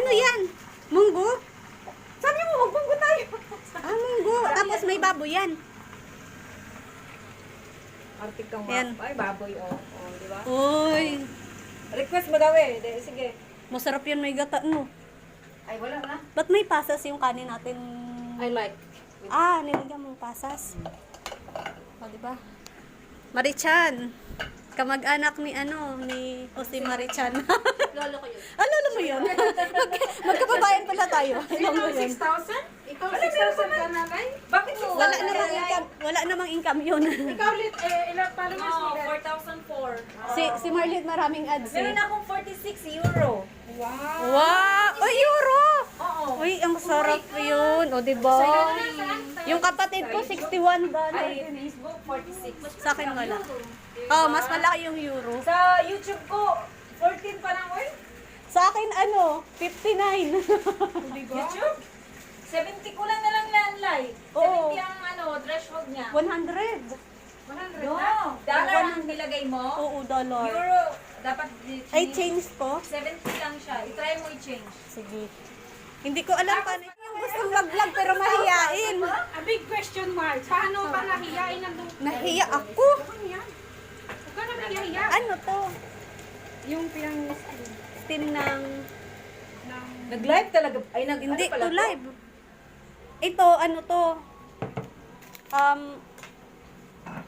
Ano yan? Munggo? Sabi mo, huwag munggo tayo. Munggo. Tapos may baboy yan. Artig kang Yan. Ay, baboy, di ba? Uy. Request mo daw eh. Sige. Masarap yan, may gata, no? Ay, wala na. Ba't may pasas yung kanin natin? I like. Nilagyan mong pasas. O, diba? Marichan. Kamag-anak ni Jose Marichan. Lolo ko yun. Lolo mo yun? Magkababayan pala tayo. Alam mo yun. 6,000? Ikaw, 6,000 ka na, Nay? Bakit mo? Wala namang income yun. Ikaw ulit, ilang followers mo? 4,004. Si Marlit maraming ads eh. Meron akong 46 euro. Wow. Wow! Oh, euro! Oo. Uy, ang sarap yun. O, diba? Yung kapatid ko, $61. Ay, Facebook, 46. Sa akin wala. Oh, mas malaki yung euro. Sa YouTube ko, 14 pa lang, oy. Sa akin, 59. YouTube? 70 ko lang na lang landlay. Oo. 70 ang threshold niya. 100. 100 na? Dollar ang nilagay mo? Oo, dollar. Euro, dapat Ay, change ko? 70 lang siya. I-try mo i-change. Sige. Hindi ko alam paano yung gustong mag-vlog pero mahiyain. A big question mark. Paano ba nahiyain ang Nahiya ako. Huwag ka na nahiya. Ano to? Yung pinang Steam ng... Nag-live talaga. Ay, Hindi ano pala to live. Ito, ano to?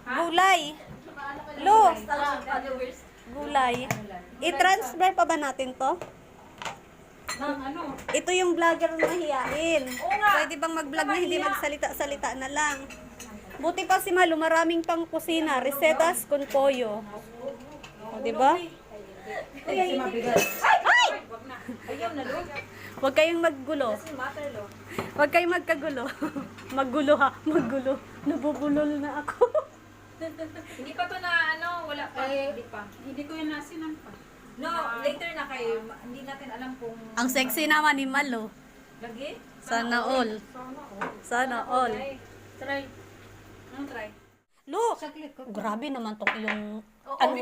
Gulay. Lo, Followers. gulay. I-transfer pa ba natin to? Ito yung vlogger na mahiyain. Oo nga. Pwede bang mag-vlog na hindi magsalita-salita na lang? Buti pa si Malu, maraming pang kusina. Recetas con pollo. O, diba? Ay! Ay! Ayaw na, Lo. Huwag kayong maggulo. Doesn't matter, Lo. Huwag kayong magkagulo. Maggulo ha. Maggulo. Nabubulol na ako. Hindi pa to na wala pa. Hindi pa. hindi ko yung nasinan pa. No, later na kayo. Hindi natin alam kung... Ang sexy naman ni Malu. Lagi? Sana all. Sana all. Try. Anong try? Lo, grabe naman tong yung...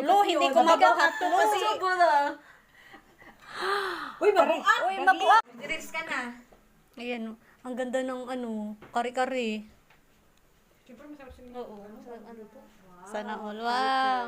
Lo, hindi ko mabuhat. Lo, Uy, mabuak! Uy, mabuak! Reels ka na. Ayan, ang ganda ng kare-kare. Siyempre masarap siya. Oo. Sana all. Wow.